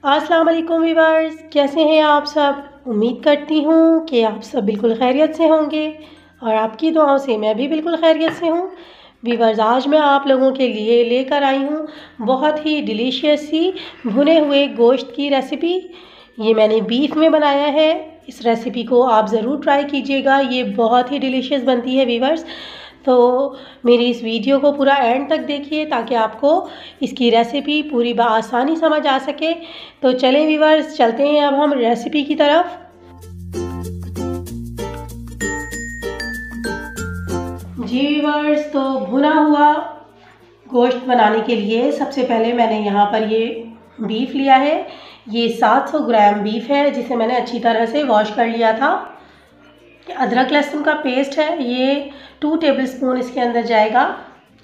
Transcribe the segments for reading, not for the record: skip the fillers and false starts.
अस्सलाम वालेकुम वीवर्स, कैसे हैं आप सब। उम्मीद करती हूँ कि आप सब बिल्कुल खैरियत से होंगे और आपकी दुआओं से मैं भी बिल्कुल खैरियत से हूँ। वीवर्स, आज मैं आप लोगों के लिए लेकर आई हूँ बहुत ही डिलीशियस सी भुने हुए गोश्त की रेसिपी। ये मैंने बीफ में बनाया है। इस रेसिपी को आप ज़रूर ट्राई कीजिएगा, ये बहुत ही डिलीशियस बनती है वीवर्स। तो मेरी इस वीडियो को पूरा एंड तक देखिए ताकि आपको इसकी रेसिपी पूरी बआसानी समझ आ सके। तो चलें व्यूअर्स, चलते हैं अब हम रेसिपी की तरफ। जी व्यूअर्स, तो भुना हुआ गोश्त बनाने के लिए सबसे पहले मैंने यहाँ पर ये बीफ लिया है। ये 700 ग्राम बीफ है जिसे मैंने अच्छी तरह से वॉश कर लिया था। अदरक लहसुन का पेस्ट है, ये 2 टेबलस्पून इसके अंदर जाएगा।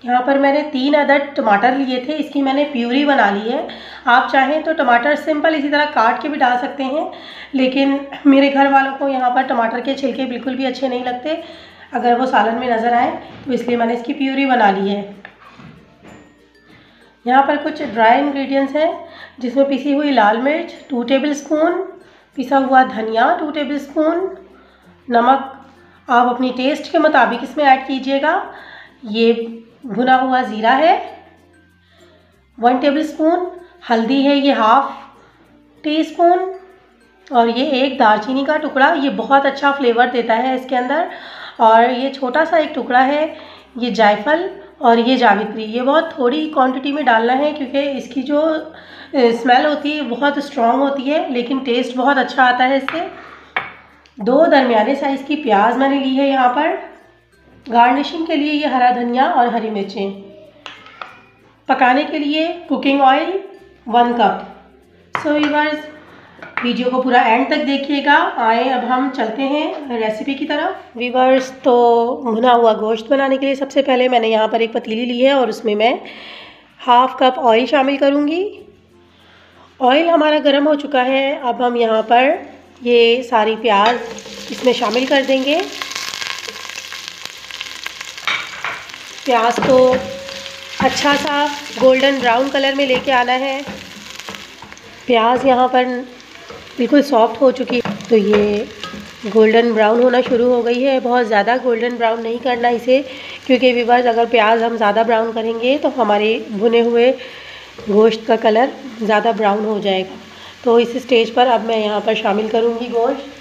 यहाँ पर मैंने 3 अदद टमाटर लिए थे, इसकी मैंने प्यूरी बना ली है। आप चाहें तो टमाटर सिंपल इसी तरह काट के भी डाल सकते हैं, लेकिन मेरे घर वालों को यहाँ पर टमाटर के छिलके बिल्कुल भी अच्छे नहीं लगते अगर वो सालन में नज़र आए, तो इसलिए मैंने इसकी प्यूरी बना ली है। यहाँ पर कुछ ड्राई इंग्रेडिएंट्स हैं जिसमें पिसी हुई लाल मिर्च 2 टेबलस्पून, पिसा हुआ धनिया 2 टेबलस्पून, नमक आप अपनी टेस्ट के मुताबिक इसमें ऐड कीजिएगा। ये भुना हुआ ज़ीरा है 1 टेबलस्पून, हल्दी है ये 1/2 टीस्पून, और ये एक दालचीनी का टुकड़ा, ये बहुत अच्छा फ्लेवर देता है इसके अंदर। और ये छोटा सा एक टुकड़ा है ये जायफल, और ये जावित्री। ये बहुत थोड़ी क्वांटिटी में डालना है क्योंकि इसकी जो स्मेल होती है बहुत स्ट्रॉन्ग होती है, लेकिन टेस्ट बहुत अच्छा आता है इससे। 2 दरमियाने साइज़ की प्याज मैंने ली है यहाँ पर। गार्निशिंग के लिए ये हरा धनिया और हरी मिर्चें। पकाने के लिए cooking oil 1 cup. So viewers, video को पूरा एंड तक देखिएगा। आए अब हम चलते हैं रेसिपी की तरफ। व्यूअर्स, तो भुना हुआ गोश्त बनाने के लिए सबसे पहले मैंने यहाँ पर एक पतीली ली है और उसमें मैं 1/2 कप ऑयल शामिल करूँगी। ऑयल हमारा गर्म हो चुका है। अब हम यहाँ पर ये सारी प्याज इसमें शामिल कर देंगे। प्याज को अच्छा सा गोल्डन ब्राउन कलर में लेके आना है। प्याज यहाँ पर बिल्कुल सॉफ्ट हो चुकी है, तो ये गोल्डन ब्राउन होना शुरू हो गई है। बहुत ज़्यादा गोल्डन ब्राउन नहीं करना इसे, क्योंकि व्यूअर्स अगर प्याज हम ज़्यादा ब्राउन करेंगे तो हमारे भुने हुए गोश्त का कलर ज़्यादा ब्राउन हो जाएगा। तो इस स्टेज पर अब मैं यहाँ पर शामिल करूँगी गोश्त।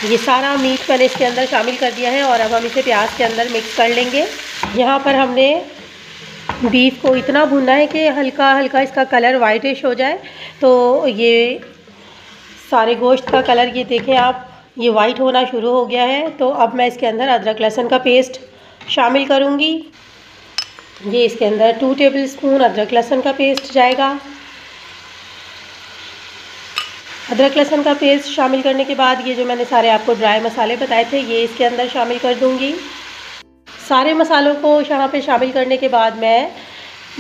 ये सारा मीट मैंने इसके अंदर शामिल कर दिया है और अब हम इसे प्याज के अंदर मिक्स कर लेंगे। यहाँ पर हमने बीफ को इतना भुनना है कि हल्का हल्का इसका कलर वाइटिश हो जाए। तो ये सारे गोश्त का कलर ये देखें आप, ये वाइट होना शुरू हो गया है। तो अब मैं इसके अंदर अदरक लहसुन का पेस्ट शामिल करूँगी। ये इसके अंदर 2 टेबलस्पून अदरक लहसुन का पेस्ट जाएगा। अदरक लहसुन का पेस्ट शामिल करने के बाद ये जो मैंने सारे आपको ड्राई मसाले बताए थे ये इसके अंदर शामिल कर दूंगी। सारे मसालों को यहाँ पे शामिल करने के बाद मैं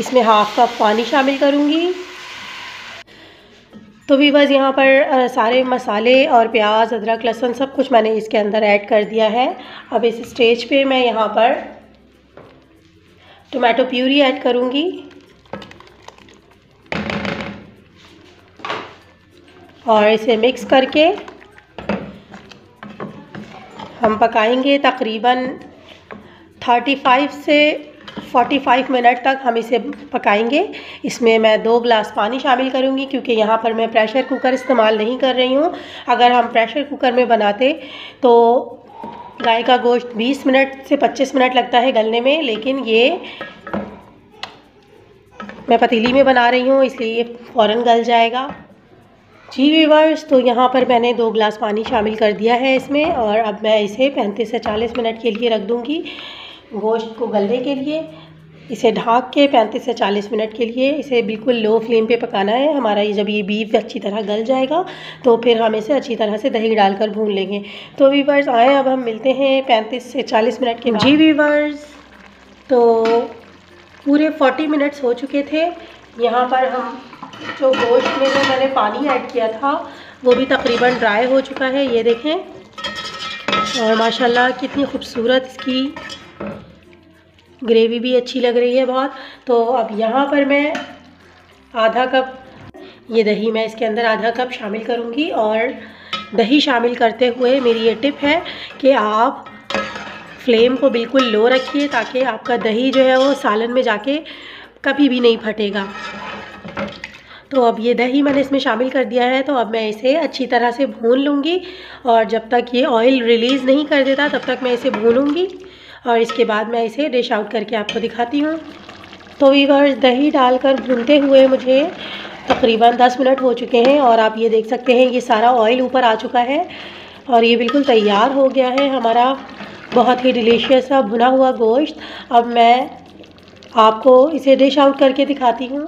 इसमें 1/2 कप पानी शामिल करूँगी। तो भी बस यहाँ पर सारे मसाले और प्याज अदरक लहसुन सब कुछ मैंने इसके अंदर ऐड कर दिया है। अब इस स्टेज पे मैं यहाँ पर टोमेटो प्यूरी ऐड करूँगी। और इसे मिक्स करके हम पकाएंगे तकरीबन 35 से 45 मिनट तक हम इसे पकाएंगे। इसमें मैं 2 गिलास पानी शामिल करूँगी क्योंकि यहाँ पर मैं प्रेशर कुकर इस्तेमाल नहीं कर रही हूँ। अगर हम प्रेशर कुकर में बनाते तो गाय का गोश्त 20 मिनट से 25 मिनट लगता है गलने में, लेकिन ये मैं पतीली में बना रही हूँ इसलिए फ़ौरन गल जाएगा। जी व्यूअर्स, तो यहाँ पर मैंने 2 गिलास पानी शामिल कर दिया है इसमें, और अब मैं इसे 35 से 40 मिनट के लिए रख दूँगी गोश्त को गलने के लिए। इसे ढक के 35 से 40 मिनट के लिए इसे बिल्कुल लो फ्लेम पे पकाना है हमारा। ये जब ये बीफ अच्छी तरह गल जाएगा तो फिर हम इसे अच्छी तरह से दही डालकर भून लेंगे। तो व्यूअर्स आए अब हम मिलते हैं 35 से 40 मिनट के बाद। जी व्यूअर्स, तो पूरे 40 मिनट्स हो चुके थे। यहाँ पर हम जो गोश्त में जो मैंने पानी ऐड किया था वो भी तकरीबन ड्राई हो चुका है, ये देखें। और माशाल्लाह कितनी खूबसूरत इसकी ग्रेवी भी अच्छी लग रही है बहुत। तो अब यहाँ पर मैं आधा कप ये दही मैं इसके अंदर आधा कप शामिल करूँगी। और दही शामिल करते हुए मेरी ये टिप है कि आप फ्लेम को बिल्कुल लो रखिए, ताकि आपका दही जो है वो सालन में जाके कभी भी नहीं फटेगा। तो अब ये दही मैंने इसमें शामिल कर दिया है, तो अब मैं इसे अच्छी तरह से भून लूँगी। और जब तक ये ऑयल रिलीज़ नहीं कर देता तब तक मैं इसे भूनूँगी, और इसके बाद मैं इसे डिश आउट करके आपको दिखाती हूँ। तो व्यूअर्स, दही डालकर भूनते हुए मुझे तकरीबन 10 मिनट हो चुके हैं, और आप ये देख सकते हैं ये सारा ऑयल ऊपर आ चुका है और ये बिल्कुल तैयार हो गया है हमारा बहुत ही डिलीशियस सा भुना हुआ गोश्त। अब मैं आपको इसे डिश आउट करके दिखाती हूँ।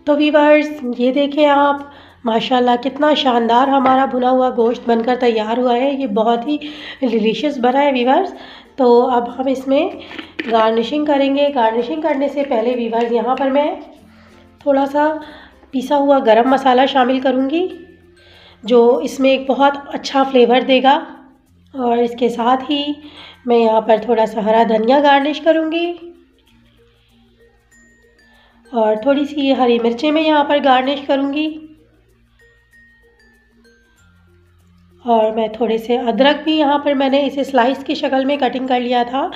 तो व्यूअर्स, ये देखें आप, माशाल्लाह कितना शानदार हमारा भुना हुआ गोश्त बनकर तैयार हुआ है। ये बहुत ही डिलीशियस बना है व्यूअर्स। तो अब हम इसमें गार्निशिंग करेंगे। गार्निशिंग करने से पहले व्यूअर्स, यहाँ पर मैं थोड़ा सा पिसा हुआ गरम मसाला शामिल करूँगी, जो इसमें एक बहुत अच्छा फ्लेवर देगा। और इसके साथ ही मैं यहाँ पर थोड़ा सा हरा धनिया गार्निश करूँगी, और थोड़ी सी हरी मिर्चें मैं यहाँ पर गार्निश करूँगी, और मैं थोड़े से अदरक भी यहाँ पर मैंने इसे स्लाइस की शक्ल में कटिंग कर लिया था।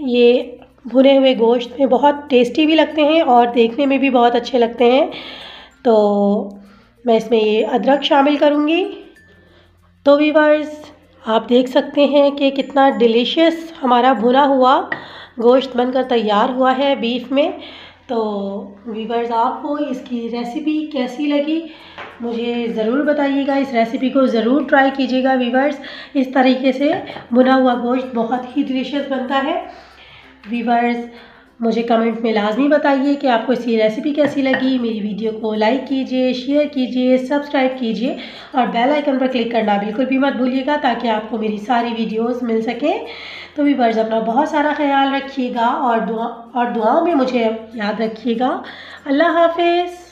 ये भुने हुए गोश्त में बहुत टेस्टी भी लगते हैं और देखने में भी बहुत अच्छे लगते हैं। तो मैं इसमें ये अदरक शामिल करूँगी। तो व्यूअर्स, आप देख सकते हैं कि कितना डिलीशियस हमारा भुना हुआ गोश्त बनकर तैयार हुआ है बीफ में। तो व्यूअर्स, आपको इसकी रेसिपी कैसी लगी मुझे ज़रूर बताइएगा। इस रेसिपी को ज़रूर ट्राई कीजिएगा व्यूअर्स। इस तरीके से भुना हुआ गोश्त बहुत ही डिलीशियस बनता है। व्यूअर्स, मुझे कमेंट में लाजमी बताइए कि आपको इसी रेसिपी कैसी लगी। मेरी वीडियो को लाइक कीजिए, शेयर कीजिए, सब्सक्राइब कीजिए, और बेल आइकन पर क्लिक करना बिल्कुल भी मत भूलिएगा, ताकि आपको मेरी सारी वीडियोस मिल सकें। तो व्यूअर्स, अपना बहुत सारा ख्याल रखिएगा, और दुआओं में मुझे याद रखिएगा। अल्लाह हाफिज़।